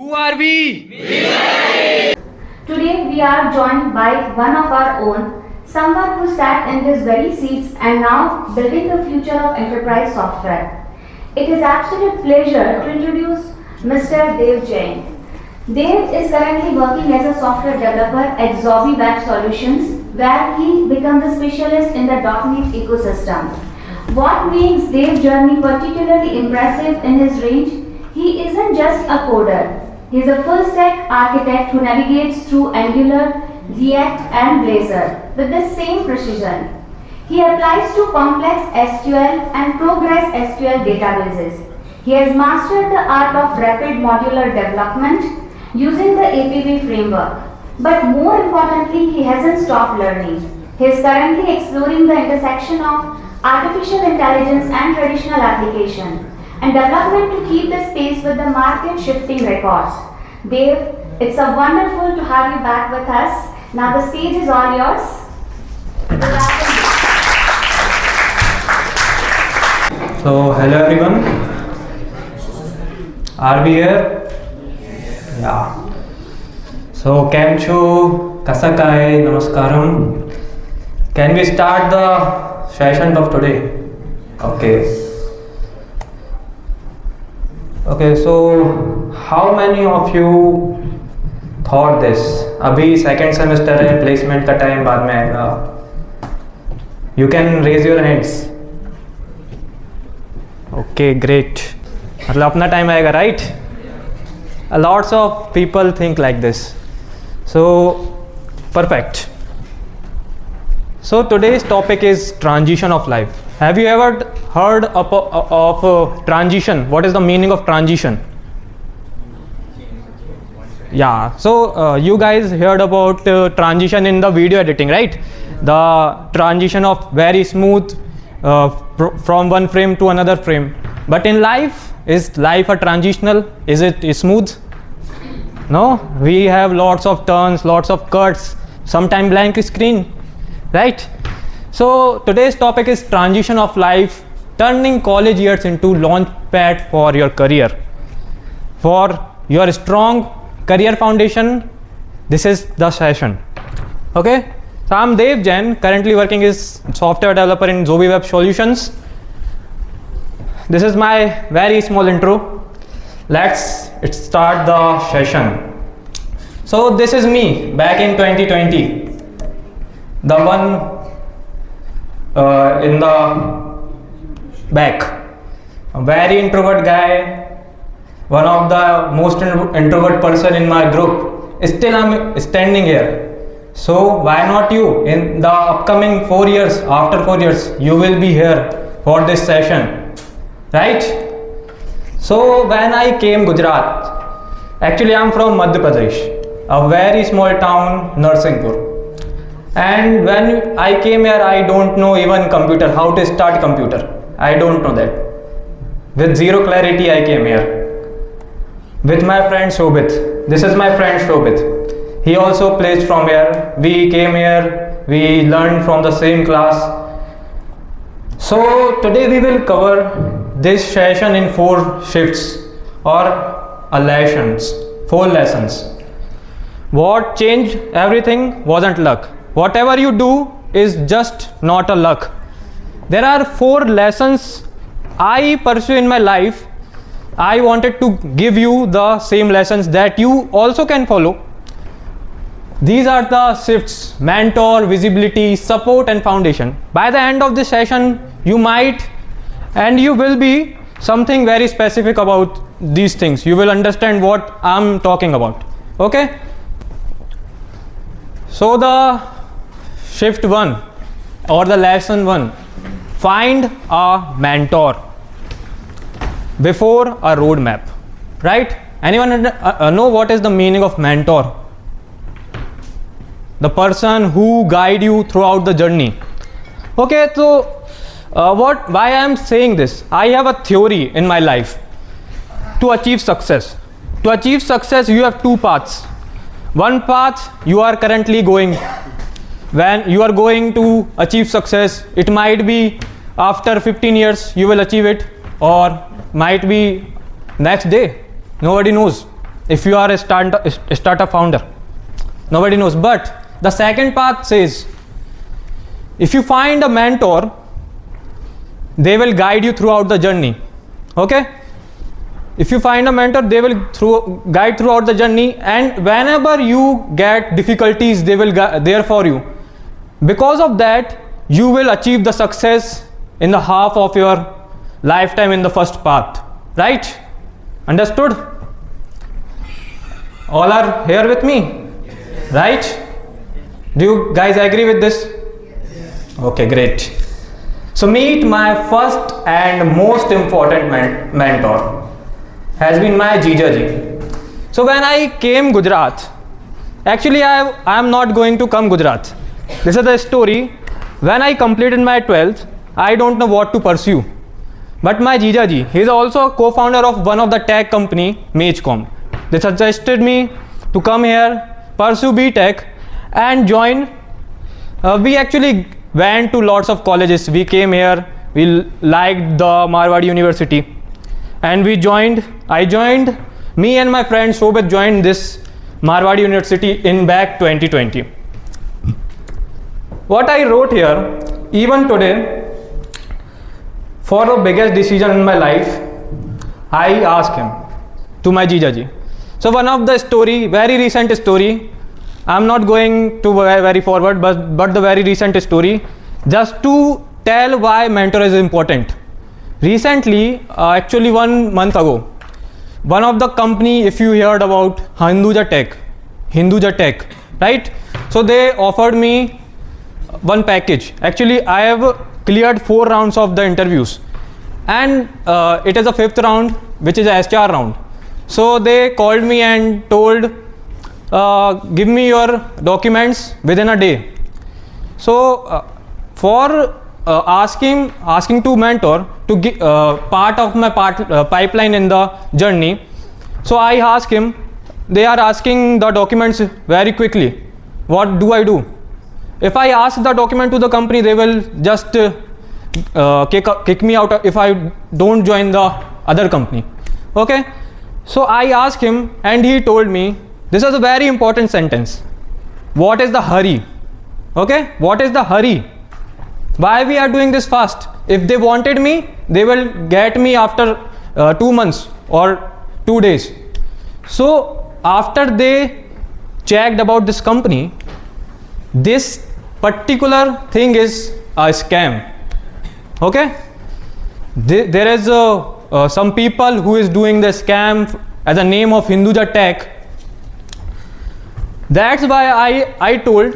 Who are we? Today we are joined by one of our own, someone who sat in these very seats and now building the future of enterprise software. It is absolute pleasure to introduce Mr. Dev Jain. Dev is currently working as a software developer at Zobi Web Solutions, where he becomes a specialist in the .NET ecosystem. What makes Dev's journey particularly impressive in his range? He isn't just a coder. He is a full-stack architect who navigates through Angular, React and Blazor with the same precision. He applies to complex SQL and Progress SQL databases. He has mastered the art of rapid modular development using the API framework. But more importantly, he hasn't stopped learning. He is currently exploring the intersection of artificial intelligence and traditional application and development to keep the pace with the market shifting records. Dev, it's a wonderful to have you back with us. Now the stage is all yours. So hello everyone. Are we here? Yeah. So Kem Chu, Kasakai, Namaskaram. Can we start the session of today? Okay. Okay, so how many of you thought this? अभी second semester है, placement का time बाद में आएगा. You can raise your hands. Okay, great. मतलब अपना time आएगा, right? Lots of people think like this. So, perfect. So today's topic is transition of life. Have you ever heard of transition? What is the meaning of transition? Yeah, so you guys heard about transition in the video editing, right? The transition of very smooth from one frame to another frame. But in life, is life a transitional? Is it smooth? No, we have lots of turns, lots of cuts, sometimes blank screen, right? So today's topic is transition of life, turning college years into launch pad for your career. For your strong career foundation, this is the session. Okay, so I'm Dev Jain, currently working as software developer in Zobi Web Solutions. This is my very small intro. Let's start the session. So this is me back in 2020, the one in the back, a very introvert guy, one of the most introvert person in my group. Still I'm standing here. So why not you? In the upcoming 4 years, after 4 years, you will be here for this session, right? So when I came Gujarat, actually I'm from Madhya Pradesh, a very small town, Narsinghpur. And when I came here, I don't know even computer, how to start computer. I don't know that. With zero clarity, I came here. With my friend Shobit. This is my friend Shobit. He also plays from here. We came here, we learned from the same class. So today we will cover this session in 4 shifts or lessons, 4 lessons. What changed everything wasn't luck. Whatever you do is just not a luck. There are 4 lessons I pursue in my life. I wanted to give you the same lessons that you also can follow. These are the shifts: mentor, visibility, support and foundation. By the end of this session, you might and you will be something very specific about these things. You will understand what I'm talking about. Okay? So the shift 1 or the lesson 1, find a mentor before a roadmap, right? Anyone know what is the meaning of mentor? The person who guide you throughout the journey. Okay, so why I am saying this? I have a theory in my life to achieve success. To achieve success, you have 2 paths. One path you are currently going. When you are going to achieve success, it might be after 15 years you will achieve it, or might be next day. Nobody knows. if you are a startup founder. Nobody knows. But the second path says, if you find a mentor, they will guide you throughout the journey. Okay? If you find a mentor, they will guide throughout the journey, and whenever you get difficulties, they will there for you. Because of that, you will achieve the success in the half of your lifetime in the first path. Right? Understood? All are here with me? Right? Do you guys agree with this? Okay, great. So meet my first and most important mentor has been my Jija ji. So when I came Gujarat, actually I am not going to come Gujarat. This is the story. When I completed my 12th, I don't know what to pursue. But my Jija ji, he is also a co-founder of one of the tech company, Magecom. They suggested me to come here, pursue B.Tech and join. We actually went to lots of colleges. We came here, we liked the Marwadi University and I joined, me and my friend Shobit joined this Marwadi University in back 2020. What I wrote here, even today, for the biggest decision in my life, I asked him to my Jija ji. So one of the story, very recent story, I'm not going to very forward, but the very recent story, just to tell why mentor is important. Recently, actually 1 month ago, one of the company, if you heard about Hinduja Tech, right? So they offered me one package. Actually, I have cleared 4 rounds of the interviews, and it is a 5th round, which is a HR round. So they called me and told, give me your documents within a day. So for asking to mentor to give part of my pipeline in the journey, so I asked him, they are asking the documents very quickly. What do I do? If I ask the document to the company, they will just kick me out if I don't join the other company. Okay? So I asked him and he told me, this is a very important sentence. What is the hurry? Okay? What is the hurry? Why we are doing this fast? If they wanted me, they will get me after 2 months or 2 days. So after they checked about this company, this particular thing is a scam. Okay? There is some people who is doing the scam as a name of Hinduja Tech. That's why I told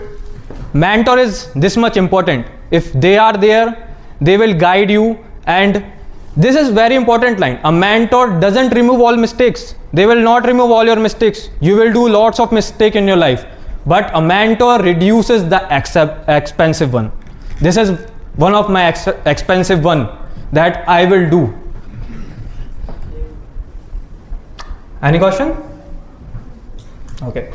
mentor is this much important. If they are there, they will guide you, and this is very important line. A mentor doesn't remove all mistakes. They will not remove all your mistakes. You will do lots of mistakes in your life, but a mentor reduces the expensive one. This is one of my expensive one that I will do. Any question? Okay.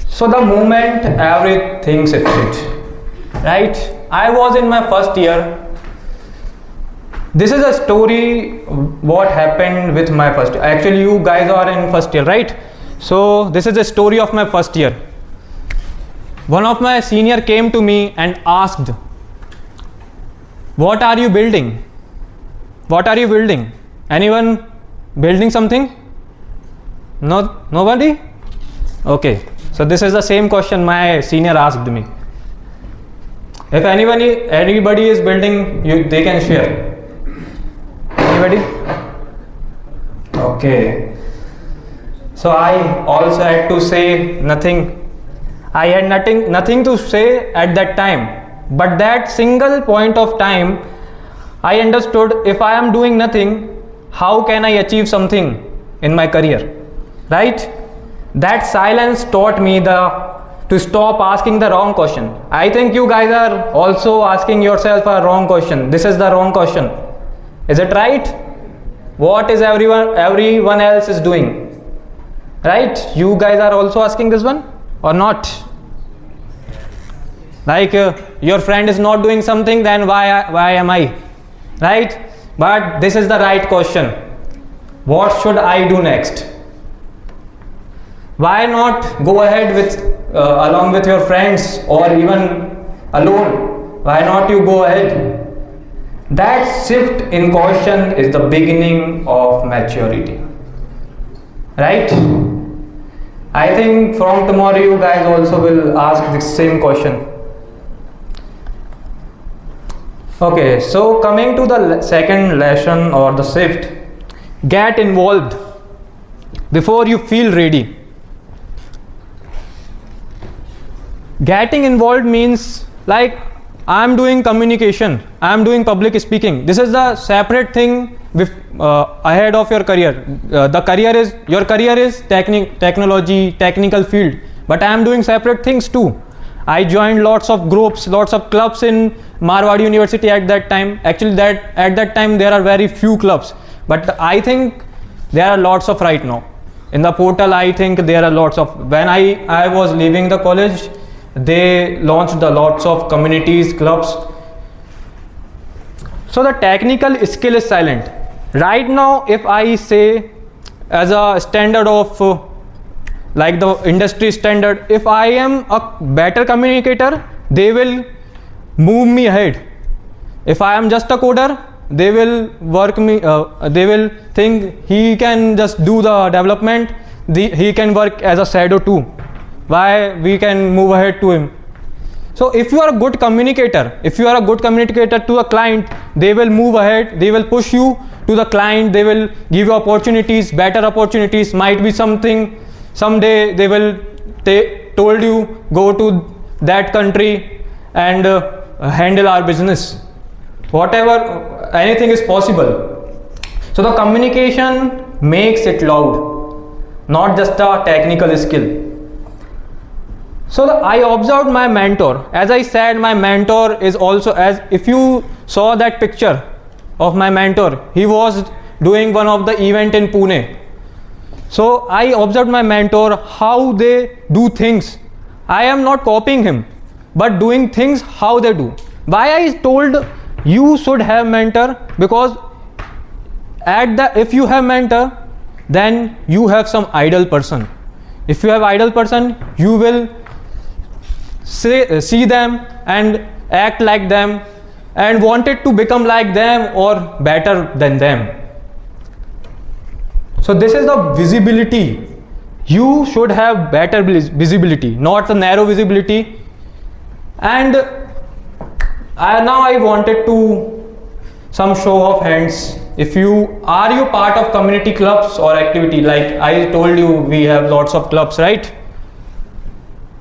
So the moment everything shifted, right? I was in my first year. This is a story what happened with my first year. Actually, you guys are in first year, right? So this is a story of my first year. One of my senior came to me and asked, what are you building? What are you building? Anyone building something? No, nobody? Okay. So this is the same question my senior asked me. If anybody is building, they can share. Anybody? Okay. So I also had to say nothing. I had nothing to say at that time. But that single point of time, I understood if I am doing nothing, how can I achieve something in my career? Right? That silence taught me to stop asking the wrong question. I think you guys are also asking yourself a wrong question. This is the wrong question. Is it right? What is everyone else is doing? Right? You guys are also asking this one or not? Like your friend is not doing something, then why am I? Right? But this is the right question. What should I do next? Why not go ahead with along with your friends or even alone? Why not you go ahead? That shift in caution is the beginning of maturity, right? I think from tomorrow you guys also will ask the same question. Okay, so coming to the second lesson or the shift, get involved before you feel ready. Getting involved means like I'm doing communication, I'm doing public speaking. This is the separate thing with, ahead of your career. Your career is technology, technical field, but I am doing separate things too. I joined lots of groups, lots of clubs in Marwadi University at that time. Actually, at that time there are very few clubs, but I think there are lots of right now. In the portal, I think there are lots of. When I was leaving the college, they launched the lots of communities, clubs. So the technical skill is silent. Right now, if I say as a standard of like the industry standard, if I am a better communicator, they will move me ahead. If I am just a coder, they will work me, they will think he can just do the development, he can work as a shadow too. Why we can move ahead to him? So if you are a good communicator, to a client, they will move ahead, they will push you to the client, they will give you opportunities, better opportunities. Might be something someday they will told you go to that country and handle our business. Whatever, anything is possible. So the communication makes it loud, not just a technical skill. So I observed my mentor. As I said, my mentor is also, as if you saw that picture of my mentor, he was doing one of the event in Pune. So I observed my mentor, how they do things. I am not copying him, but doing things how they do. Why I told you should have mentor? Because if you have mentor, then you have some idol person. If you have idol person, you will see them and act like them and wanted to become like them or better than them. So this is the visibility. You should have better visibility, not the narrow visibility. And now I wanted to some show of hands. If you are part of community clubs or activity, like I told you, we have lots of clubs, right?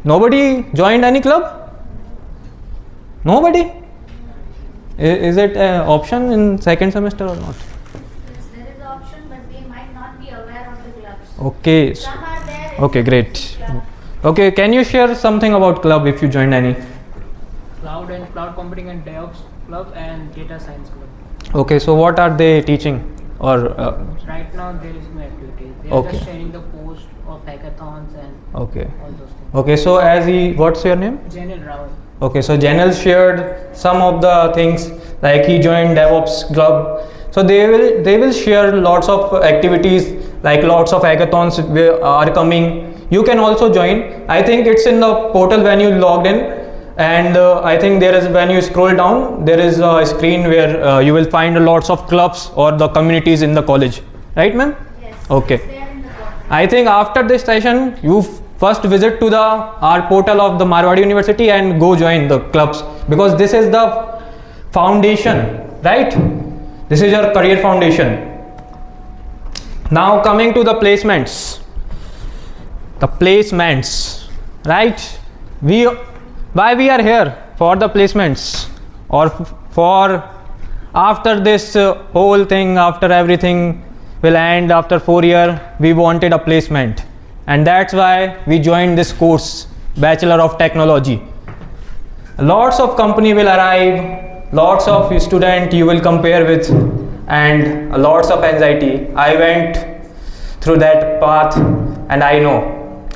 Nobody joined any club? Nobody? Is it an option in second semester or not? Yes, there is an option, but they might not be aware of the clubs. Okay. Some are there. Okay, great. Okay, can you share something about club if you joined any? Cloud computing and DevOps club and data science club. Okay, so what are they teaching? Or Right now there is no activity. They are Okay. just sharing the post of hackathons and okay. all those things. Okay, so what's your name? Janil Rao. Okay, so Janel shared some of the things, like he joined DevOps club. So they will share lots of activities, like lots of hackathons are coming. You can also join. I think it's in the portal when you logged in, and I think there is, when you scroll down, there is a screen where you will find lots of clubs or the communities in the college, right, ma'am? Yes. Okay. It's there in the portal. I think after this session, you first visit to our portal of the Marwadi University and go join the clubs, because this is the foundation, right? This is your career foundation. Now coming to the placements. Right? Why we are here? For the placements, or for after this whole thing, after everything will end, after 4 years, we wanted a placement. And that's why we joined this course, Bachelor of Technology. Lots of company will arrive, lots of student you will compare with, and lots of anxiety. I went through that path and I know.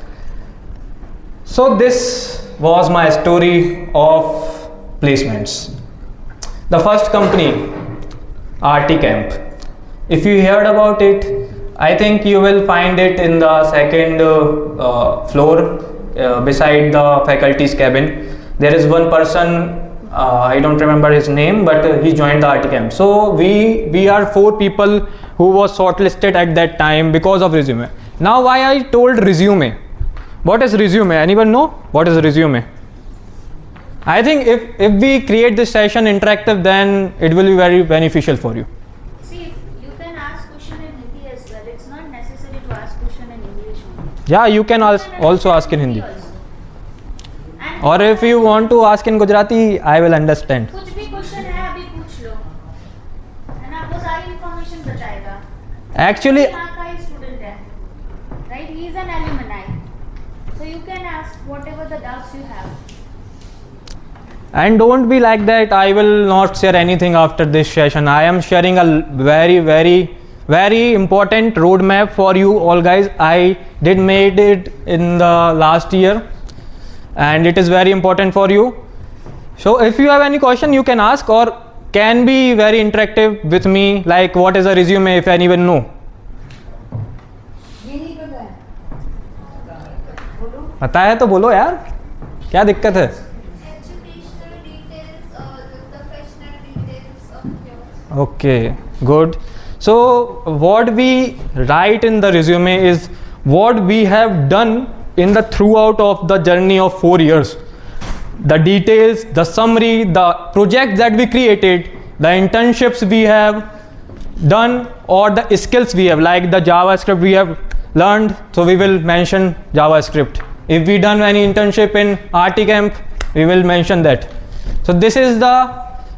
So this was my story of placements. The first company, RT Camp. If you heard about it, I think you will find it in the second floor beside the faculty's cabin. There is one person, I don't remember his name, but he joined the RT camp. So we are 4 people who was shortlisted at that time because of resume. Now why I told resume? What is resume? Anyone know what is resume? I think if we create this session interactive, then it will be very beneficial for you. See, you can ask question in Hindi as well. It's not necessary to ask question in English only. Yeah, you can also ask in Hindi. And Or if you want to ask in Gujarati, I will understand. कुछ भी question है अभी पूछ लो, है ना, वो सारी information बताएगा. Actually, यहाँ का ही स्टूडेंट है, right? He is an alumni, so you can ask whatever the doubts you have. and don't be like that, I will not share anything after this session. I am sharing a very important roadmap for you all guys. I did made it in the last year and it is very important for you. So if you have any question, you can ask or can be very interactive with me, like what is a resume, if anyone know. पता है तो बोलो यार, क्या दिक्कत है? Educational details or the professional details of yours. Okay, good. So what we write in the resume is what we have done in the throughout of the journey of 4 years. The details, the summary, the projects that we created, the internships we have done, or the skills we have, like the JavaScript we have learned. So we will mention JavaScript. If we done any internship in RT camp, we will mention that. So this is the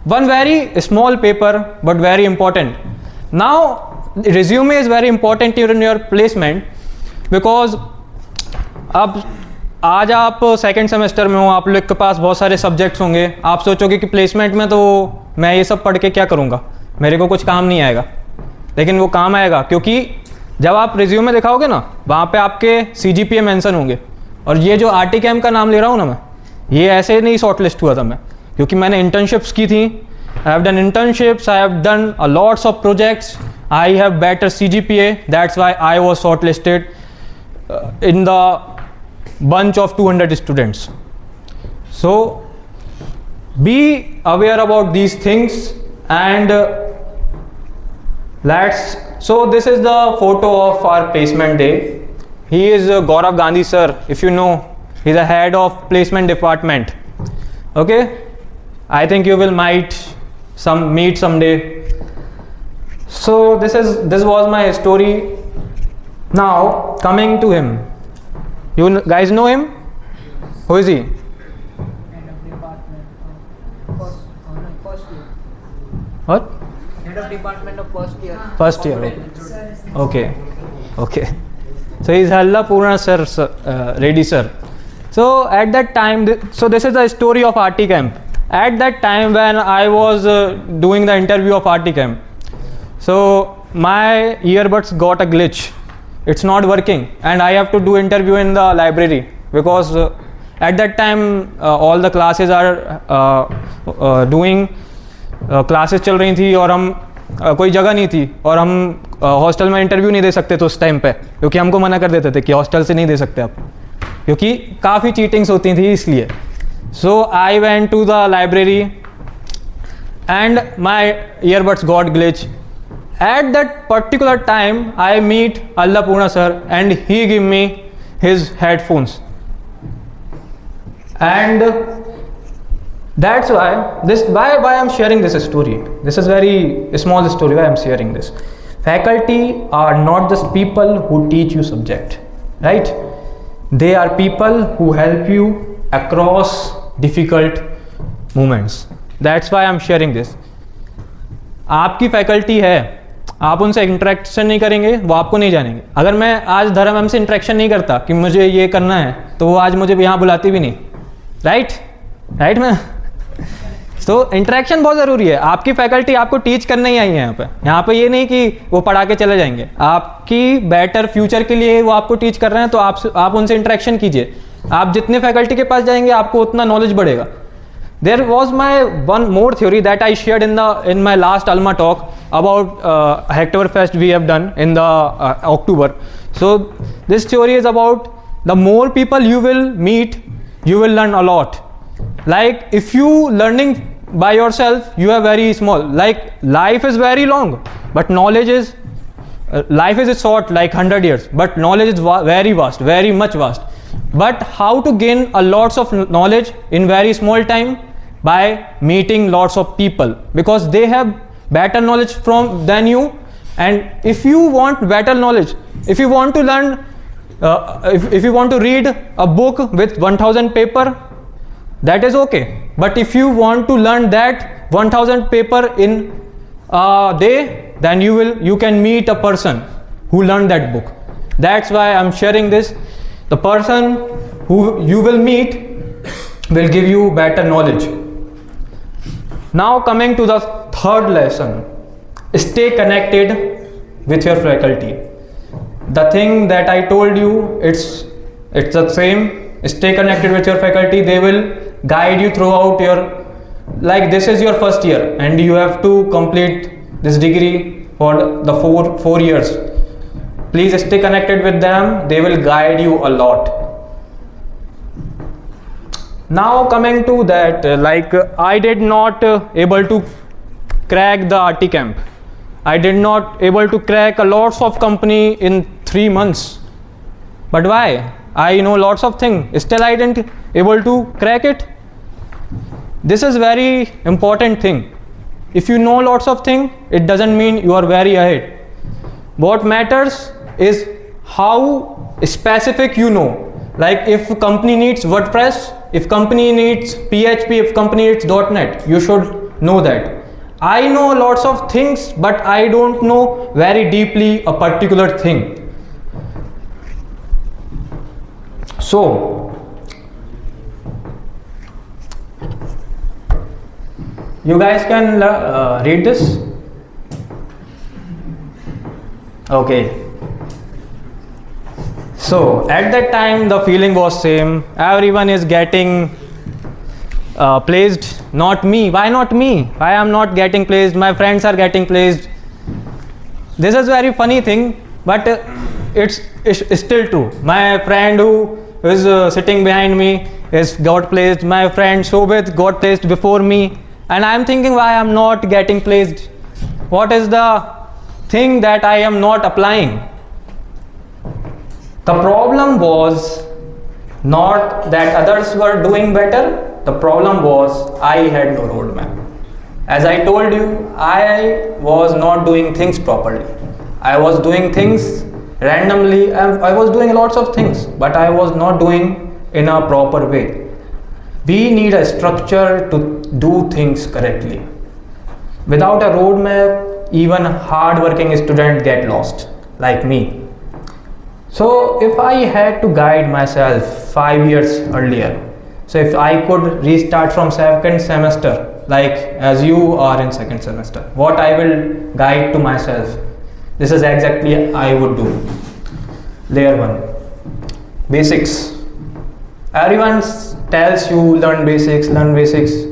one very small paper but very important. Now resume is very important during your placement because अब आज आप second semester में हो, आप लोग के पास बहुत सारे सब्जेक्ट्स होंगे, आप सोचोगे कि प्लेसमेंट में तो मैं ये सब पढ़ के क्या करूँगा, मेरे को कुछ काम नहीं आएगा. लेकिन वो काम आएगा, क्योंकि जब आप रिज्यूमे दिखाओगे ना, वहाँ पे आपके CGPA मेंशन होंगे. और ये जो RT कैम्प का नाम ले रहा हूँ ना मैं, ये ऐसे नहीं शॉर्ट लिस्ट हुआ था मैं, क्योंकि मैंने इंटर्नशिप्स की थी. I have done internships, I have done a lots of projects, I have better CGPA, that's why I was short listed in the bunch of 200 students. So be aware about these things and so this is the photo of our placement day. He is Gaurav Gandhi sir, if you know, he's the head of placement department. Okay, I think you will meet someday. So this was my story. Now coming to him. You guys know him? Who is he? Head of department of first year. What? Head of department of first year. First year. Okay. So he's Halla Purna sir, Reddy sir. So at that time, so this is the story of RT camp. At that time when I was doing the interview of RT camp, so my earbuds got a glitch. It's not working and I have to do interview in the library because at that time all the classes are doing classes चल रही थी और हम कोई जगह नहीं थी और हम हॉस्टल में इंटरव्यू नहीं दे सकते थे उस टाइम पे, क्योंकि हमको मना कर देते थे कि हॉस्टल से नहीं दे सकते आप, क्योंकि काफ़ी चीटिंग्स होती थी इसलिए. So I went to the library and my earbuds got glitch. At that particular time, I meet Allapurna sir and he give me his headphones. And that's why why I'm sharing this story. This is very small story why I'm sharing this. Faculty are not just people who teach you subject, right? They are people who help you across difficult moments. That's why I'm sharing this. आपकी faculty है, आप उनसे interaction नहीं करेंगे, वो आपको नहीं जानेंगे. अगर मैं आज धर्म मैम से इंटरेक्शन नहीं करता कि मुझे ये करना है, तो वो आज मुझे यहाँ बुलाती भी नहीं. Right ma'am. तो इंटरेक्शन बहुत ज़रूरी है. आपकी फैकल्टी आपको टीच करने ही आई है यहाँ पे ये नहीं कि वो पढ़ा के चले जाएंगे. आपकी बेटर फ्यूचर के लिए वो आपको टीच कर रहे हैं, तो आप उनसे इंटरेक्शन कीजिए. आप जितने फैकल्टी के पास जाएंगे आपको उतना नॉलेज बढ़ेगा. There was my one more theory that I shared in my last Alma talk. about Hacktoberfest we have done in the October. So this theory is about the more people you will meet, you will learn a lot. Like if you learning by yourself, you are very small. Like life is very long, but knowledge is life is short, like 100 years, but knowledge is very vast, very much vast. But how to gain a lots of knowledge in very small time? By meeting lots of people, because they have better knowledge than you. And if you want better knowledge, if you want to learn, if you want to read a book with 1000 paper, that is okay. But if you want to learn that 1000 paper in a day, then you can meet a person who learned that book. That's why I'm sharing this. The person who you will meet will give you better knowledge. Now coming to the third lesson, stay connected with your faculty. The thing that I told you, it's the same. Stay connected with your faculty. They will guide you throughout your, like this is your first year and you have to complete this degree for the four years. Please stay connected with them. They will guide you a lot. Now coming to that, I did not able to crack the RT camp. I did not able to crack a lots of company in 3 months. But why? I know lots of things. Still I didn't able to crack it. This is very important thing. If you know lots of things, it doesn't mean you are very ahead. What matters is how specific you know. Like if company needs WordPress, if company needs PHP, if company needs .NET, you should know that. I know lots of things, but I don't know very deeply a particular thing. So, you guys can read this? Okay. So at that time the feeling was same. Everyone is getting placed, not me. Why not me? Why I'm not getting placed? My friends are getting placed. This is very funny thing, but it's still true. My friend who is sitting behind me is got placed. My friend Shobit got placed before me, and I'm thinking why I'm not getting placed. What is the thing that I am not applying? The problem was not that others were doing better. The problem was I had no roadmap. As I told you, I was not doing things properly. I was doing things randomly. I was doing lots of things, but I was not doing in a proper way. We need a structure to do things correctly. Without a roadmap, even hard-working students get lost, like me. So if I had to guide myself 5 years earlier, so if I could restart from second semester, like as you are in second semester, what I will guide to myself, this is exactly I would do. Layer 1, basics. Everyone tells you learn basics.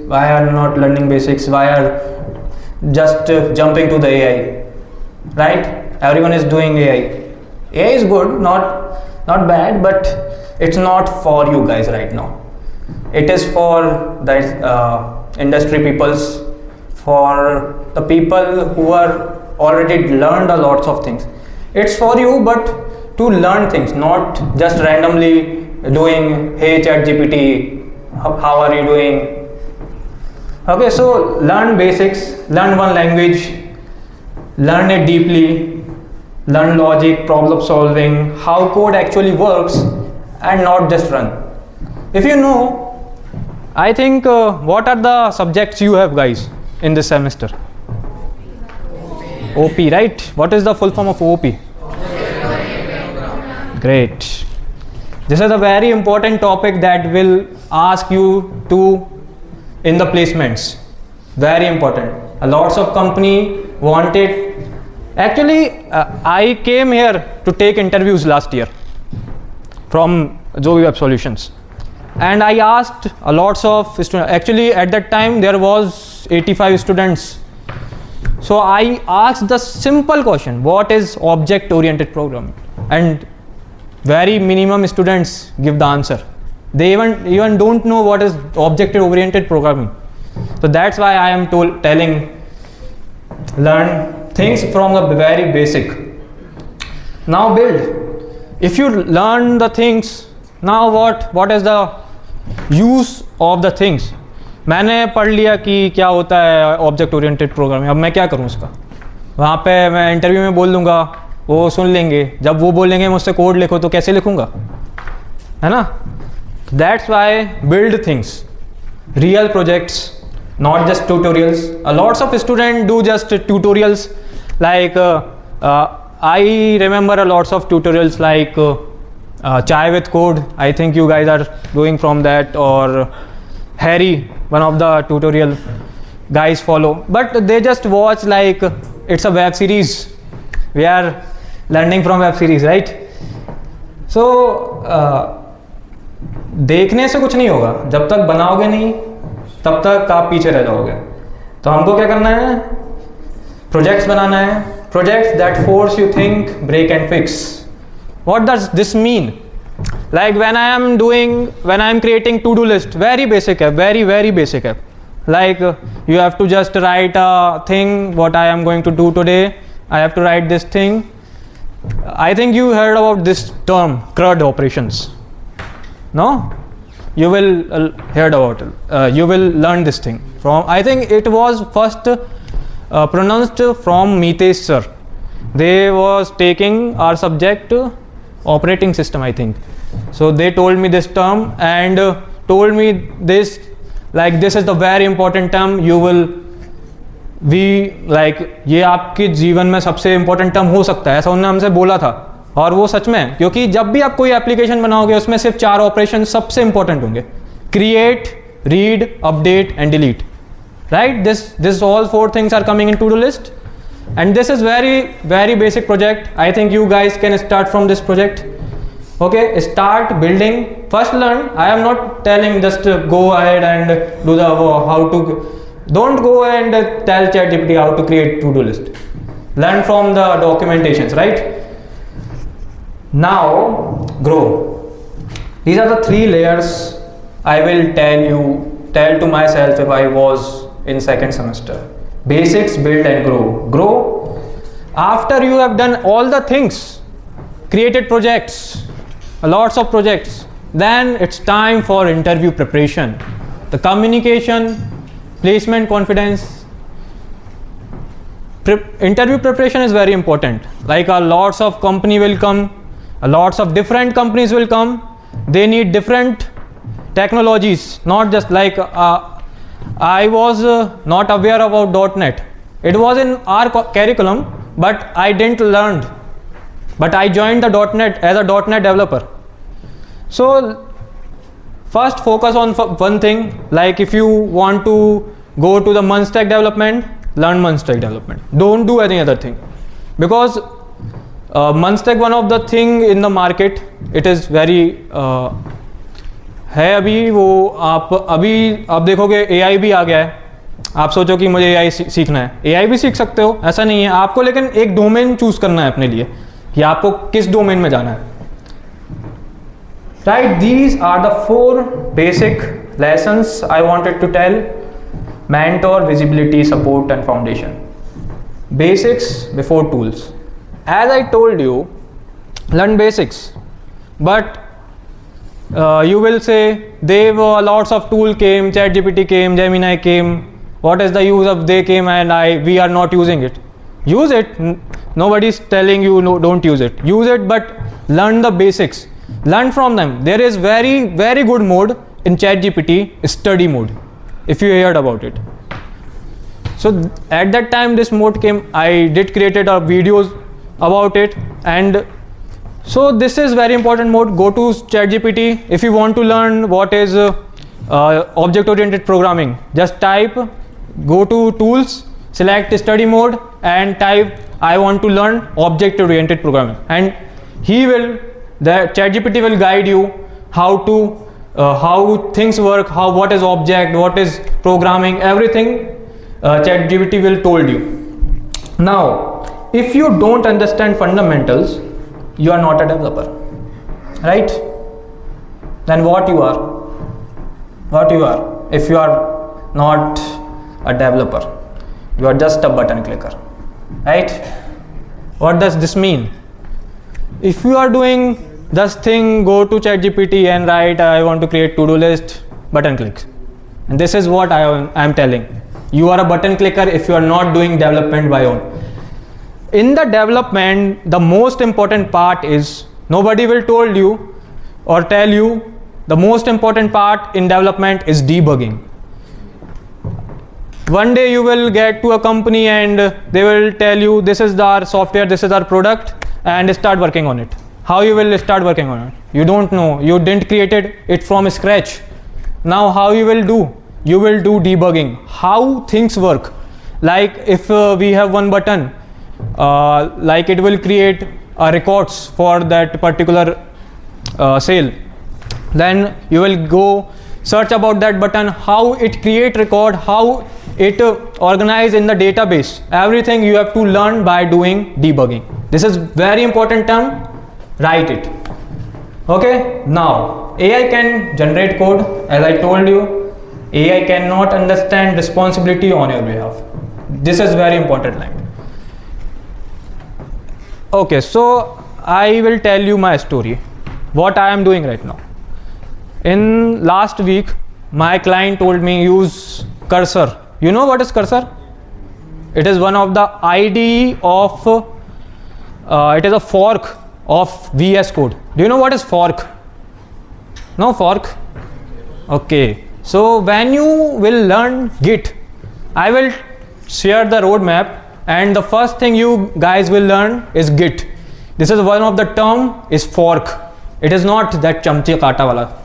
Why are not learning basics? Why are just jumping to the AI, right? Everyone is doing AI. AI is good, not bad, but it's not for you guys right now. It is for the industry peoples, for the people who are already learned a lot of things. It's for you, but to learn things, not just randomly doing, hey ChatGPT, how are you doing? Okay, so learn basics, learn one language, learn it deeply. Learn logic, problem solving, how code actually works, and not just run. If you know, I think what are the subjects you have guys in this semester? OP, right? What is the full form of OP? Great. This is a very important topic that will ask you to in the placements. Very important. A lots of company wanted. Actually, I came here to take interviews last year from Zoe Web Solutions, and I asked a lots of students. Actually, at that time there was 85 students So I asked the simple question, what is object oriented programming? And very minimum students give the answer. They even don't know what is object oriented programming. So that's why I am telling, learn things from the very basic. Now build. If you learn the things, now what is the use of the things? मैंने पढ़ लिया कि क्या होता है object oriented programming, अब मैं क्या करूँ उसका? वहाँ पे मैं इंटरव्यू में बोल दूंगा, वो सुन लेंगे, जब वो बोलेंगे मुझसे कोड लिखो तो कैसे लिखूंगा, है ना? That's why build things, real projects, not just tutorials. Lots of students do just tutorials, like I remember a lots of tutorials like chai with code. I think you guys are doing from that, or Harry, one of the tutorial guys follow, but they just watch like it's a web series. We are learning from web series, right? So देखने से कुछ नहीं होगा, जब तक बनाओगे नहीं तब तक आप पीछे रह जाओगे. तो हमको क्या करना है? प्रोजेक्ट्स बनाना है, projects that force you think, break and fix. What does this mean? Like when I am creating to-do list, very basic app, very basic app. Like you have to just write a thing, what I am going to do today. I have to write this thing. I think you heard about this term, CRUD operations. No? You will heard about it. You will learn this thing from, I think it was first pronounced from Mitesh sir. They was taking our subject operating system, I think. So they told me this term and told me this, like this is the very important term, you will be like, ये आपके जीवन में सबसे important term हो सकता है, ऐसा उन्होंने हमसे बोला था. और वो सच में, क्योंकि जब भी आप कोई एप्लीकेशन बनाओगे उसमें सिर्फ 4 ऑपरेशन सबसे इंपॉर्टेंट होंगे: create, read, update and delete. Right? This all 4 things are coming in to do list, and this is very basic project. I think you guys can start from this project. Okay, start building. First learn. I am not telling just go ahead and do the how to. Don't go and tell ChatGPT how to create to-do list. Learn from the documentations, right? Now grow. These are the 3 layers I will tell to myself if I was in second semester. Basics, build and grow. After you have done all the things, created projects, lots of projects, then it's time for interview preparation. The communication, placement, confidence. Interview preparation is very important. Like lots of company will come, lots of different companies will come. They need different technologies, not just like I was not aware about .NET. It was in our curriculum, but I didn't learn. But I joined the .NET as a .NET developer. So first focus on one thing. Like if you want to go to the Munstack development, learn Munstack development. Don't do any other thing, because Munstack one of the thing in the market. It is very है अभी वो आप देखोगे AI भी आ गया है. आप सोचो कि मुझे AI सीखना है, AI भी सीख सकते हो, ऐसा नहीं है आपको, लेकिन एक डोमेन चूज करना है अपने लिए कि आपको किस डोमेन में जाना है. Right? These are the 4 basic lessons I wanted to tell. Mentor, visibility, support and foundation. Basics before tools. As I told you, learn basics, but you will say there were lots of tool came, ChatGPT came, Gemini came. What is the use of they came and we are not using it? Use it. Nobody is telling you no, don't use it. Use it, but learn the basics. Learn from them. There is very good mode in ChatGPT, study mode, if you heard about it. So at that time this mode came, I did created videos about it, and so this is very important mode. Go to ChatGPT if you want to learn what is object oriented programming. Just type, go to tools, select study mode and type I want to learn object oriented programming, and the ChatGPT will guide you how things work, what is object, what is programming, everything ChatGPT will told you. Now, if you don't understand fundamentals, you are not a developer, right? Then what you are? What you are? If you are not a developer, you are just a button clicker, right? What does this mean? If you are doing this thing, go to ChatGPT and write, I want to create to-do list, button click. And this is what I am telling. You are a button clicker if you are not doing development by own. In the development, the most important part is, nobody will told you or tell you, the most important part in development is debugging. One day you will get to a company and they will tell you, this is our software, this is our product, and start working on it. How you will start working on it? You don't know. You didn't create it from scratch. Now how you will do? You will do debugging. How things work. Like if we have one button, like it will create records for that particular sale. Then you will go search about that button, how it create record, how it organize in the database. Everything you have to learn by doing debugging. This is very important term. Write it. Okay. Now AI can generate code. As I told you, AI cannot understand responsibility on your behalf. This is very important line. Okay, so I will tell you my story, what I am doing right now. In last week, my client told me use Cursor. You know what is Cursor? It is one of the IDE of, it is a fork of VS Code. Do you know what is fork? No fork? Okay. So when you will learn Git, I will share the roadmap, and the first thing you guys will learn is Git. This is one of the term is fork. It is not that chamchi kata wala.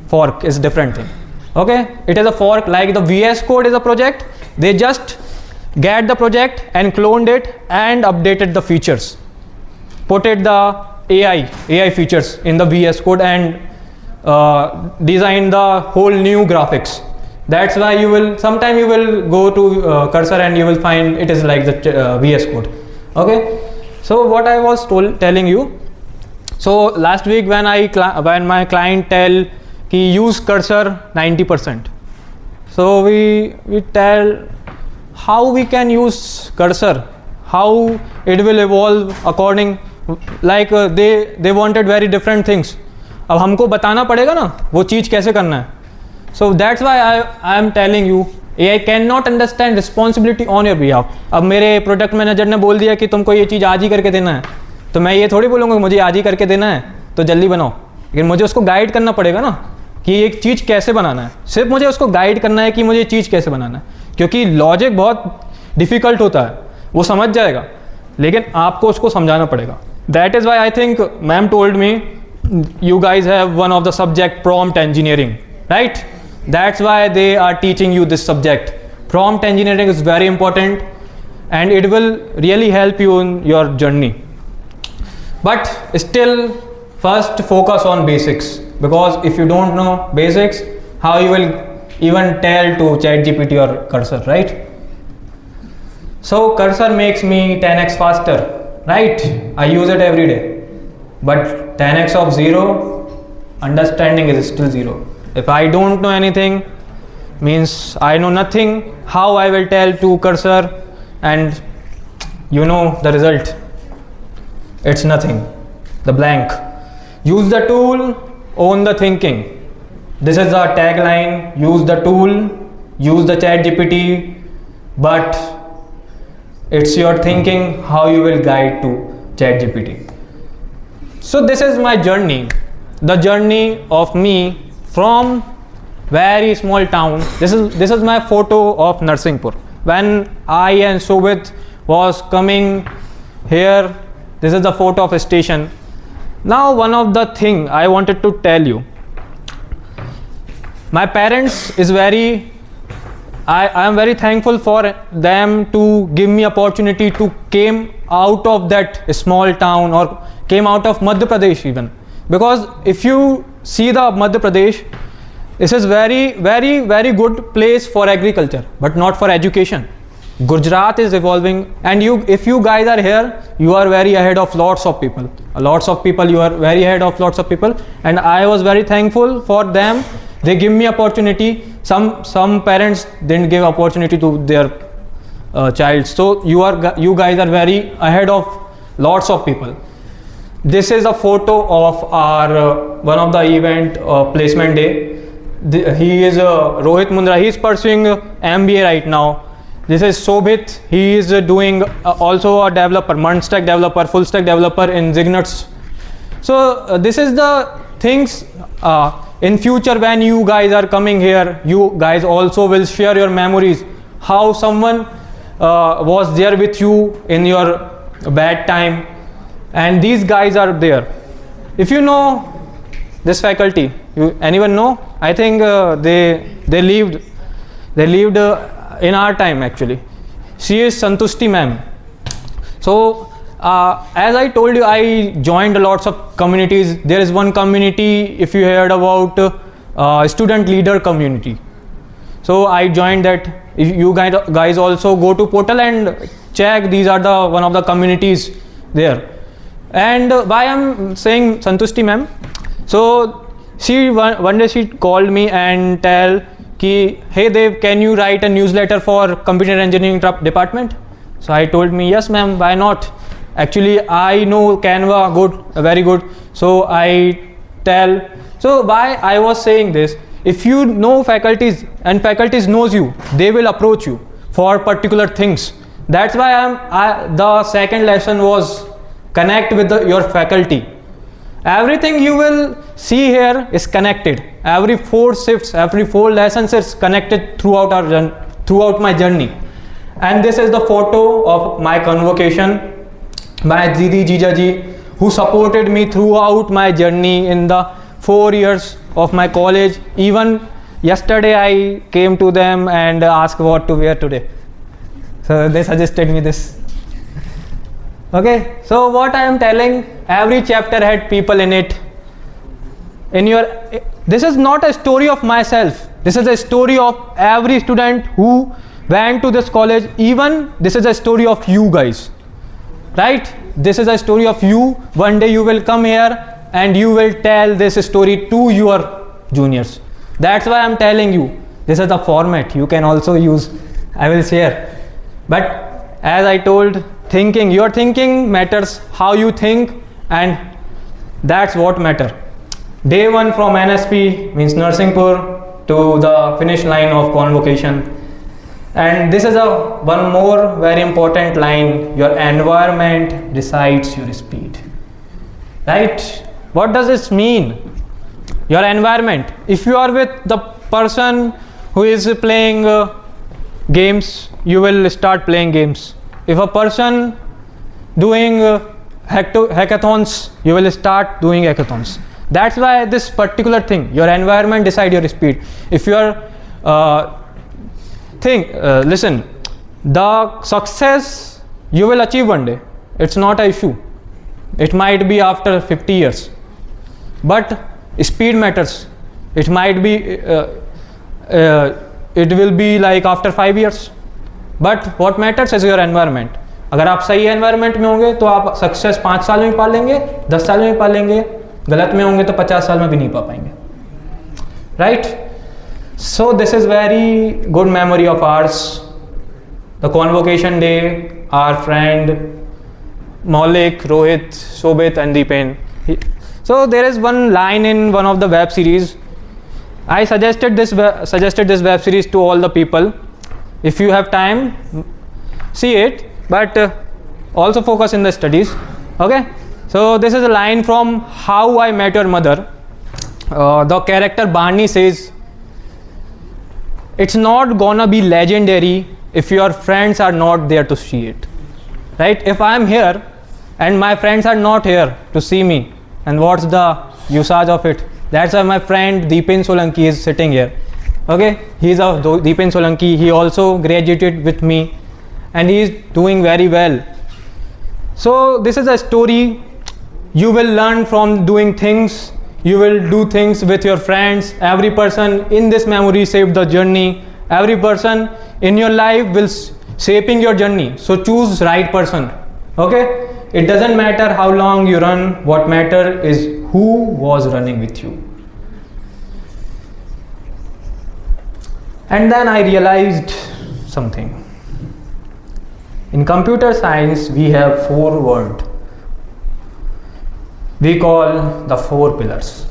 Fork is different thing. Okay, it is a fork. Like the VS Code is a project, they just get the project and cloned it and updated the features, put it the AI features in the VS Code and design the whole new graphics. That's why you will sometime you will go to Cursor and you will find it is like the VS Code. Okay, so what I was telling you. So last week when my client tell ki use Cursor 90%, so we tell how we can use Cursor, how it will evolve according, like they wanted very different things. अब हमको बताना पड़ेगा ना वो चीज़ कैसे करना है. So that's why I am telling you, AI cannot understand responsibility on your behalf. अब मेरे प्रोडक्ट मैनेजर ने बोल दिया कि तुमको ये चीज़ आज ही करके देना है, तो मैं ये थोड़ी बोलूँगा मुझे आज ही करके देना है तो जल्दी बनाओ. लेकिन मुझे उसको गाइड करना पड़ेगा ना कि एक चीज़ कैसे बनाना है. सिर्फ मुझे उसको गाइड करना है कि मुझे चीज़ कैसे बनाना है, क्योंकि लॉजिक बहुत डिफ़िकल्ट होता है, वो समझ जाएगा लेकिन आपको उसको समझाना पड़ेगा. That is why I think ma'am told me you guys have one of the subject prompt engineering, right? That's why they are teaching you this subject. Prompt engineering is very important and it will really help you in your journey. But still, first focus on basics, because if you don't know basics, how you will even tell to ChatGPT or Cursor, right? So Cursor makes me 10x faster, right? I use it every day. But 10x of 0, understanding is still 0. If I don't know anything, means I know nothing, how I will tell to Cursor and you know the result? It's nothing, the blank. Use the tool, own the thinking. This is the tagline, use the tool, use the ChatGPT, but it's your thinking how you will guide to ChatGPT. So this is my journey, the journey of me from very small town. This is my photo of Narsinghpur. When I and Shobit was coming here, this is the photo of a station. Now one of the thing I wanted to tell you, my parents is very, I am very thankful for them to give me opportunity to came out of that small town or came out of Madhya Pradesh even, because if you see the Madhya Pradesh, this is very good place for agriculture but not for education. Gujarat is evolving, and if you guys are here, you are very ahead of lots of people. You are very ahead of lots of people, and I was very thankful for them. They give me opportunity. Some parents didn't give opportunity to their child. So you guys are very ahead of lots of people. This is a photo of our one of the event placement day. He is Rohit Mundra. He is pursuing MBA right now. This is Sobhit. He is doing also a developer, Munstack developer, full stack developer in Zignets. So this is the things in future when you guys are coming here, you guys also will share your memories, how someone was there with you in your bad time, and these guys are there. If you know this faculty, anyone know? I think they lived in our time actually. She is Santushti ma'am. So as I told you, I joined lots of communities. There is one community, if you heard about student leader community. So I joined that. If you guys also go to portal and check, these are the one of the communities there. And why I'm saying Santushti ma'am? So she one day she called me and tell ki, hey Dev, can you write a newsletter for computer engineering department? So I told me, yes ma'am, why not? Actually I know Canva good, very good. So I tell. So why I was saying this, if you know faculties and faculties knows you, they will approach you for particular things. That's why the second lesson was connect with your faculty. Everything you will see here is connected. Every 4 shifts, every 4 lessons is connected throughout my journey. And this is the photo of my convocation. My Didi Jijaji, who supported me throughout my journey in the 4 years of my college. Even yesterday I came to them and asked what to wear today. So they suggested me this. Okay, so what I am telling, every chapter had people in it. This is not a story of myself. This is a story of every student who went to this college. Even this is a story of you guys. Right? This is a story of you. One day you will come here and you will tell this story to your juniors. That's why I'm telling you, this is the format you can also use. I will share. But as I told, your thinking matters, how you think, and that's what matter. Day 1 from NSP means Narsingpur to the finish line of convocation. And this is one more very important line, your environment decides your speed. Right? What does this mean? Your environment. If you are with the person who is playing games, you will start playing games. If a person doing hackathons, you will start doing hackathons. That's why this particular thing, your environment decide your speed. If you are listen, the success you will achieve one day, it's not an issue. It might be after 50 years, but speed matters. It might be it will be like after 5 years, but what matters is your environment. अगर आप सही environment में होंगे तो आप success 5 साल में पा लेंगे, 10 साल में पा लेंगे. गलत में होंगे तो 50 साल में भी नहीं पा पाएंगे. Right? So this is very good memory of ours. The convocation day, our friend Maulik, Rohit, Sobhit and Deepen. So there is one line in one of the web series. I suggested this web series to all the people. If you have time, see it, but also focus in the studies. Okay? So this is a line from How I Met Your Mother. The character Barney says, it's not gonna be legendary if your friends are not there to see it. Right? If I am here and my friends are not here to see me, and what's the usage of it? That's why my friend Deepen Solanki is sitting here. Okay, he is a Deepen Solanki. He also graduated with me and he is doing very well. So this is a story. You will learn from doing things. You will do things with your friends. Every person in this memory shaped the journey. Every person in your life will shaping your journey. So choose right person. Okay, it doesn't matter how long you run, what matter is who was running with you. And then I realized something. In computer science, we have 4 words. We call the 4 pillars.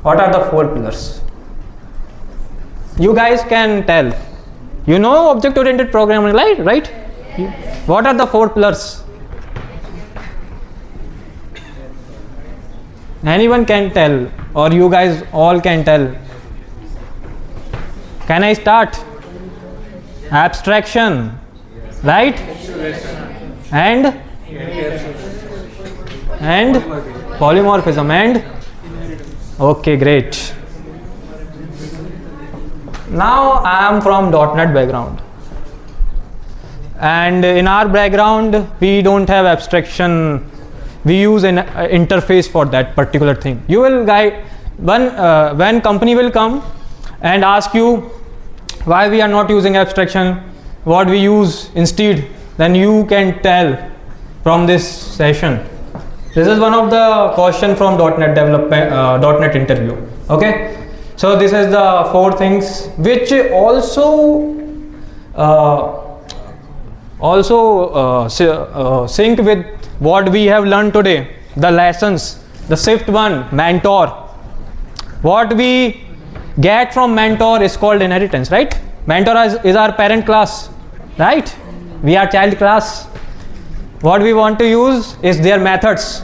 What are the 4 pillars? You guys can tell. You know object-oriented programming, right? What are the 4 pillars? Anyone can tell, or you guys all can tell. Can I start? Abstraction, right? And polymorphism and okay, great. Now I am from .NET background, and in our background we don't have abstraction. We use an interface for that particular thing. You will guide when company will come and ask you why we are not using abstraction, what we use instead, then you can tell from this session. This is one of the question from .NET development .NET interview. Okay, so this is the 4 things which also sync with what we have learned today, the lessons. The 5th one, mentor. What we get from mentor is called inheritance, right? Mentor is our parent class, right? We are child class. What we want to use is their methods,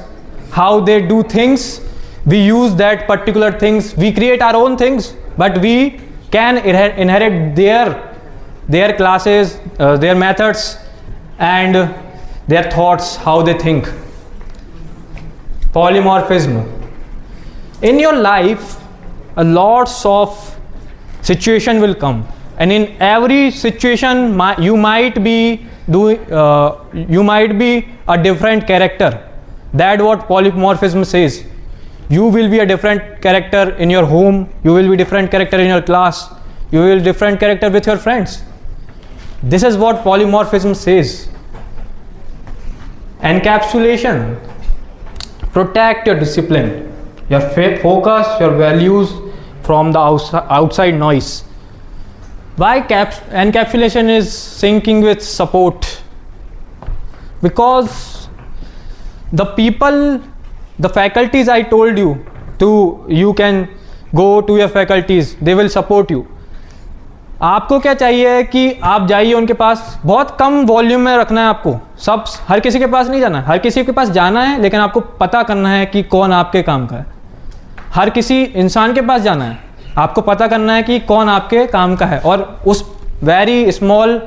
how they do things. We use that particular things. We create our own things, but we can inherit their classes, their methods, and their thoughts, how they think. Polymorphism. In your life, a lots of situation will come, and in every situation you might be a different character. That's what polymorphism says. You will be a different character in your home, you will be different character in your class, you will be different character with your friends. This is what polymorphism says. Encapsulation. Protect your discipline, your focus, your values from the outside noise. Why encapsulation is syncing with support? Because the people, the faculties I told you can go to your faculties, they will support you. आपको क्या चाहिए कि आप जाइए उनके पास, बहुत कम volume में रखना है आपको. सब हर किसी के पास नहीं जाना है, हर किसी के पास जाना है, लेकिन आपको पता करना है कि कौन आपके काम का है. हर किसी इंसान के पास जाना है, आपको पता करना है कि कौन आपके काम का है, और उस very small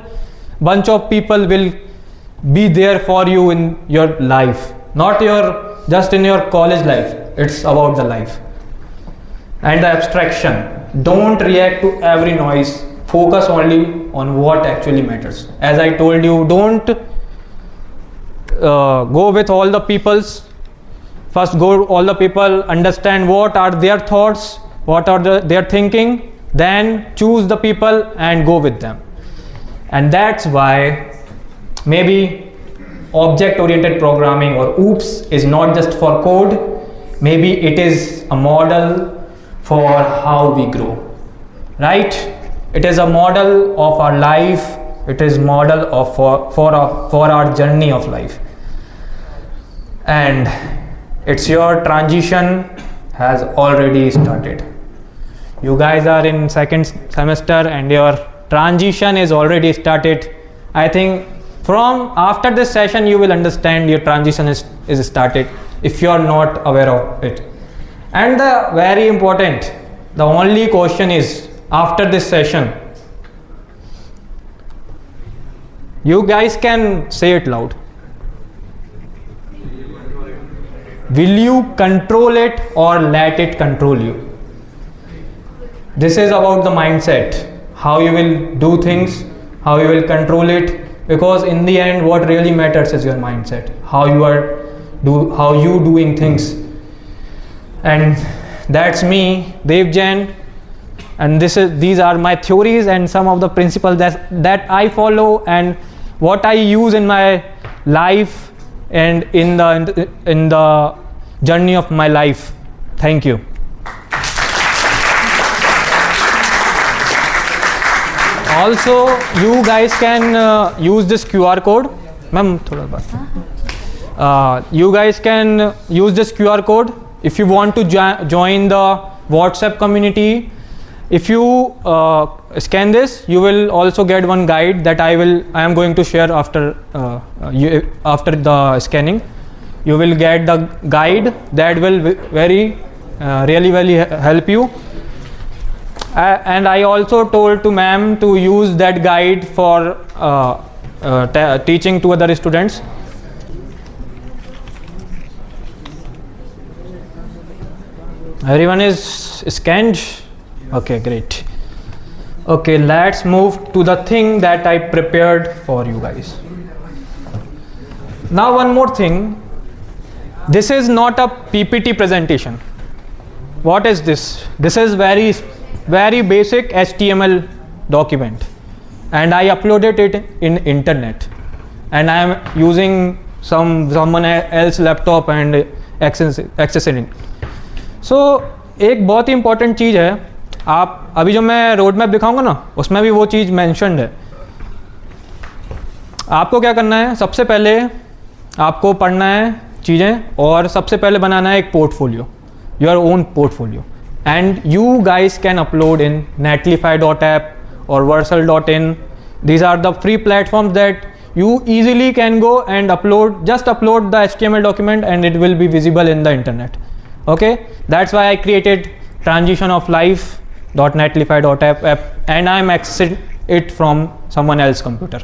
bunch of people will be there for you in your life, not just in your college life. It's about the life. And the abstraction. Don't react to every noise. Focus only on what actually matters. As I told you, don't go with all the people's. First go all the people, understand what are their thoughts, what are their thinking, then choose the people and go with them. And that's why maybe object oriented programming or OOPS is not just for code, maybe it is a model for how we grow, right? It is a model of our life, it is model of for our journey of life. And it's your transition has already started. You guys are in 2nd semester and your transition is already started. I think from after this session you will understand your transition is started if you are not aware of it. And the very important, the only question is, after this session, you guys can say it loud. Will you control it or let it control you? This is about the mindset, how you will do things, how you will control it, because in the end what really matters is your mindset, how you doing things. And that's me, Dev Jain, and these are my theories and some of the principles that I follow, and what I use in my life and in the journey of my life. Thank you. Also, you guys can use this QR code. Ma'am, thoda baat. You guys can use this QR code if you want to join the WhatsApp community. If you scan this, you will also get one guide that I am going to share after the scanning. You will get the guide that will really help you. And I also told to ma'am to use that guide for teaching to other students. Everyone is scanned? Okay, great. Okay, let's move to the thing that I prepared for you guys. Now one more thing. This is not a PPT presentation. What is this? This is very basic HTML document, and I uploaded it in internet, and I am using someone else laptop and accessing. So एक बहुत ही important चीज़ है, आप अभी जो मैं road map दिखाऊंगा ना, उसमें भी वो चीज़ mentioned है. आपको क्या करना है? सबसे पहले आपको पढ़ना है चीज़ें और सबसे पहले बनाना है एक portfolio, your own portfolio. And you guys can upload in netlify.app or versal.in. These are the free platforms that you easily can go and just upload the HTML document and it will be visible in the internet. Okay, that's why I created transition of life.netlify.app and I'm accessing it from someone else's computer.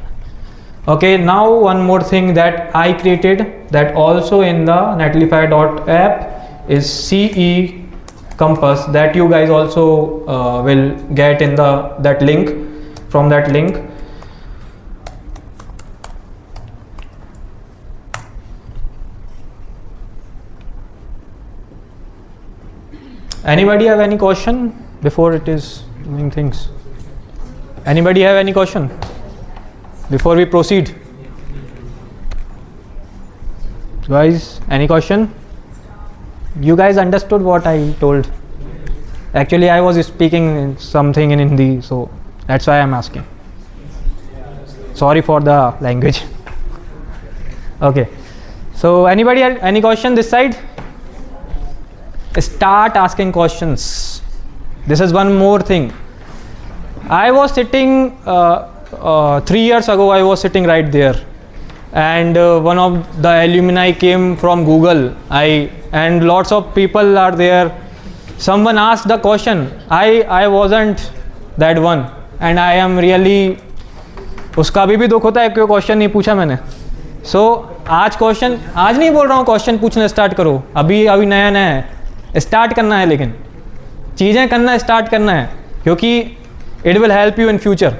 Okay, now one more thing that I created that also in the netlify.app is CE Compass that you guys also will get in that link, from that link. Anybody have any question before it is doing things? Anybody have any question before we proceed? Guys, any question? You guys understood what I told? Actually, I was speaking something in Hindi, so that's why I'm asking. Sorry for the language. Okay. So anybody have any question this side? Start asking questions. This is one more thing. I was sitting 3 years ago. I was sitting right there, and one of the alumni came from Google. And lots of people are there. Someone asked the question. I wasn't that one, and I am really. उसका अभी भी दुख होता है क्यों question नहीं पूछा मैंने. So आज नहीं बोल रहा हूँ क्वेश्चन पूछना स्टार्ट करो. अभी नया है, स्टार्ट करना है, लेकिन चीज़ें करना स्टार्ट करना है क्योंकि it will help you in future.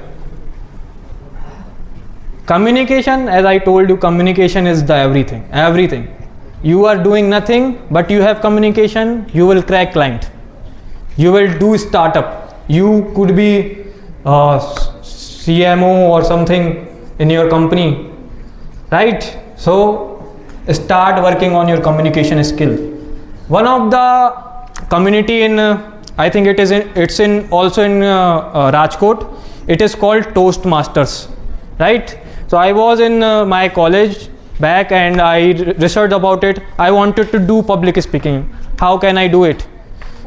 Communication, as I told you, communication is the everything. You are doing nothing, but you have communication, you will crack client. You will do startup. You could be CMO or something in your company, right? So start working on your communication skill. One of the community in, I think it's also in Rajkot. It is called Toastmasters, right? So I was in my college back and I researched about it. I wanted to do public speaking. How can I do it?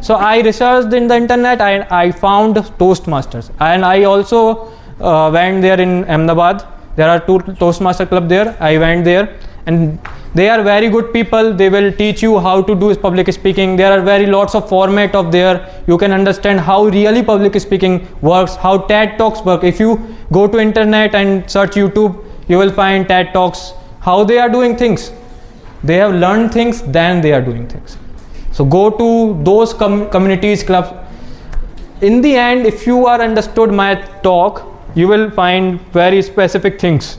So I researched in the internet and I found Toastmasters, and I also went there in Ahmedabad. There are 2 Toastmaster club there. I went there and they are very good people. They will teach you how to do public speaking. There are very lots of format of there. You can understand how really public speaking works, how TED Talks work. If you go to internet and search YouTube, you will find TED Talks, how they are doing things. They have learned things, then they are doing things. So go to those communities, clubs. In the end, if you are understood my talk, you will find very specific things.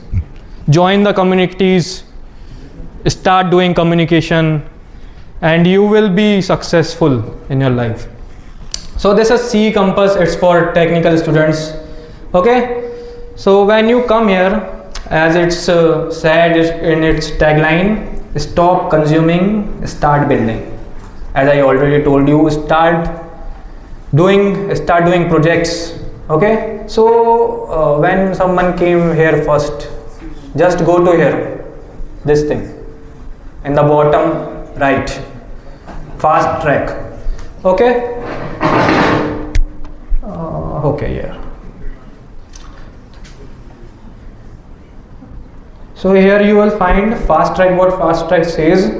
Join the communities, start doing communication, and you will be successful in your life. So this is C Compass. It's for technical students. Okay. So when you come here, as it's said in its tagline, stop consuming, start building. As I already told you, start doing projects. Okay, so when someone came here first, just go to here, this thing in the bottom right, fast track. Okay, okay, yeah. So here you will find fast track. What fast track says,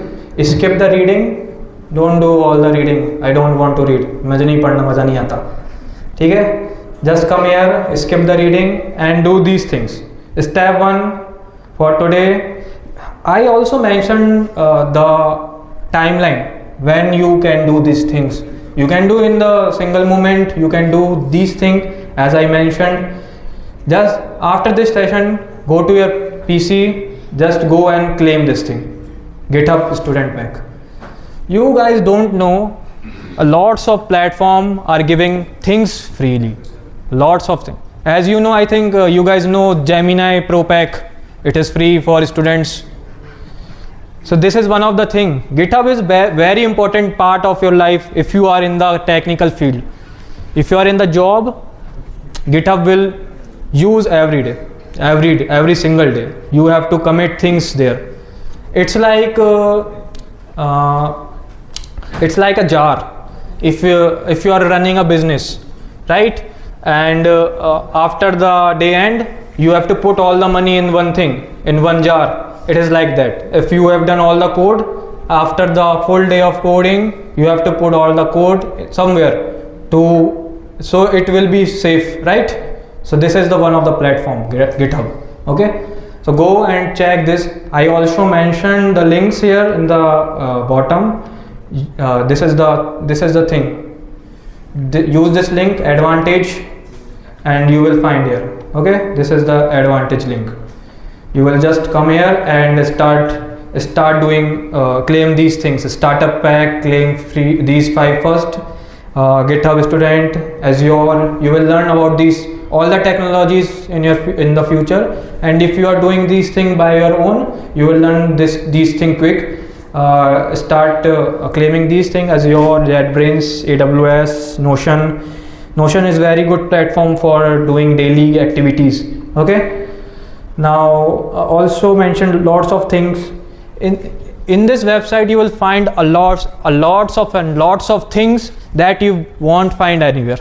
skip the reading, don't do all the reading. I don't want to read, मुझे नहीं पढ़ना, मज़ा नहीं आता. ठीक है, just come here, skip the reading and do these things. Step 1 for today. I also mentioned the timeline when you can do these things. You can do in the single moment, you can do these things as I mentioned. Just after this session, go to your PC, just go and claim this thing, GitHub student pack. You guys don't know, lots of platform are giving things freely, lots of things. As you know, I think you guys know Gemini Pro Pack, it is free for students. So this is one of the thing. GitHub is very important part of your life if you are in the technical field. If you are in the job, GitHub will use every day, every single day. You have to commit things there. It's like a jar. If you are running a business, right? And after the day end, you have to put all the money in one thing, in one jar. It is like that. If you have done all the code, after the full day of coding, you have to put all the code somewhere so it will be safe, right? So this is the one of the platform, GitHub. Okay, so go and check this. I also mentioned the links here in the bottom. This is the thing. Use this link, advantage, and you will find here. Okay, this is the advantage link. You will just come here and start doing claim these things. Startup pack, claim free these 5 first. GitHub student, Azure. You will learn about these all the technologies in the future. And if you are doing these things by your own, you will learn these things quick. Start claiming these things: Azure, JetBrains, AWS, Notion. Notion is very good platform for doing daily activities. Okay. Now also mentioned lots of things in this website. You will find a lots of things that you won't find anywhere.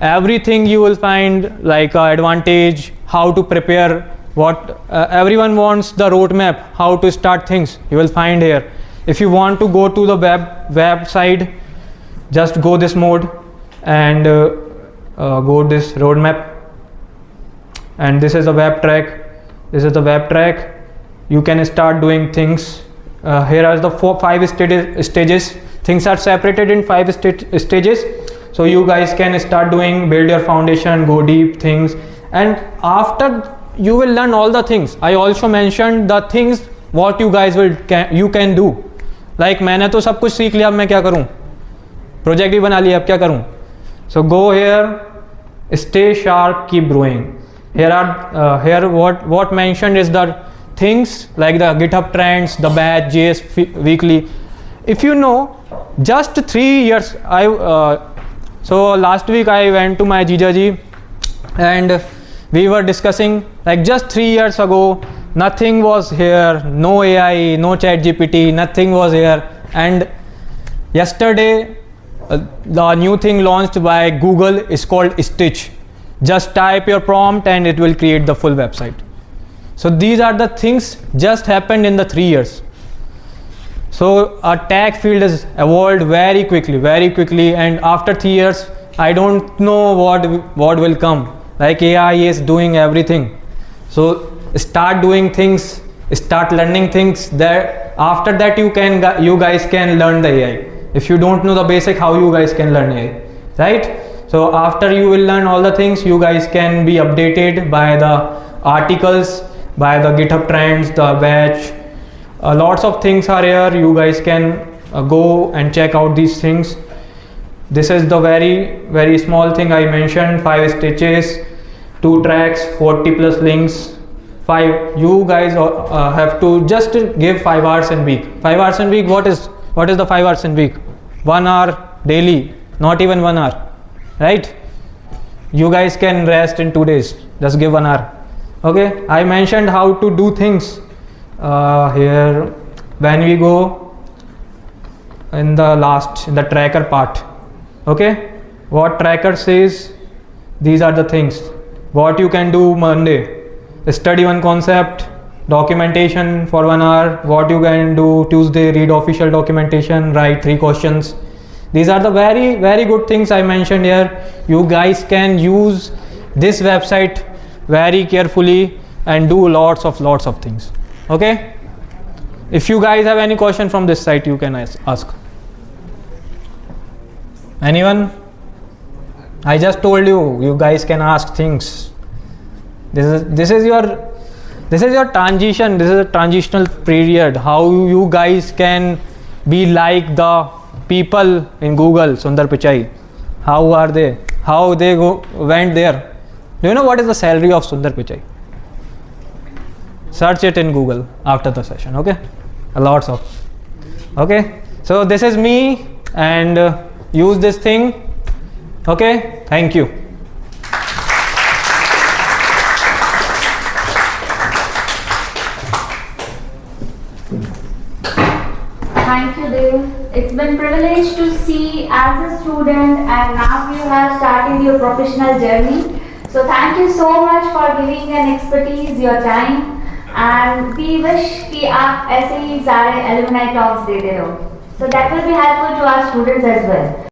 Everything you will find, like advantage, how to prepare, what everyone wants the roadmap, how to start things, you will find here. If you want to go to the website, just go this mode and go this roadmap. And this is the web track. You can start doing things. Here are the 5 stages. Things are separated in 5 stages. So you guys can start doing, build your foundation, go deep things, and after you will learn all the things. I also mentioned the things what you guys you can do. Like मैंने तो सब कुछ सीख लिया, अब मैं क्या करूँ? Project भी बना लिया, अब क्या करूँ? So go here, stay sharp, keep growing. Here what mentioned is the things like the GitHub trends, the batch, JS weekly. If you know, just 3 years, so last week I went to my Jijaji and we were discussing, like just 3 years ago, nothing was here, no AI, no chat GPT, nothing was here. And yesterday, the new thing launched by Google is called Stitch. Just type your prompt and it will create the full website. So these are the things just happened in the 3 years. So our tech field has evolved very quickly, and after 3 years, I don't know what will come. Like AI is doing everything. So start doing things, start learning things. That after that you guys can learn the AI. If you don't know the basic, how you guys can learn AI, right? So after you will learn all the things, you guys can be updated by the articles, by the GitHub trends, the batch. Lots of things are here. You guys can go and check out these things. This is the very small thing I mentioned: 5 stitches, 2 tracks, 40 plus links, 5, you guys have to just give 5 hours in week. 5 hours in week, what is the 5 hours in week? 1 hour daily, not even 1 hour, right? You guys can rest in 2 days, just give 1 hour. Okay, I mentioned how to do things here when we go in the tracker part. Okay, what tracker says, these are the things what you can do Monday: study one concept, documentation for 1 hour. What you can do Tuesday: read official documentation, write 3 questions. These are the very, very good things I mentioned here. You guys can use this website very carefully and do lots of things. Okay, if you guys have any question from this site, you can ask. Anyone? I just told you guys can ask things. This is your transition. This is a transitional period. How you guys can be like the people in Google, Sundar Pichai. How are they? How they went there? Do you know what is the salary of Sundar Pichai? Search it in Google after the session. Okay, lots of. Okay, so this is me, and use this thing. Okay, thank you. Thank you, Dev. It's been privilege to see as a student, and now you have started your professional journey. So thank you so much for giving an expertise, your time, and we wish कि आप ऐसे ही सारे alumni talks देते रहो. So that will be helpful to our students as well.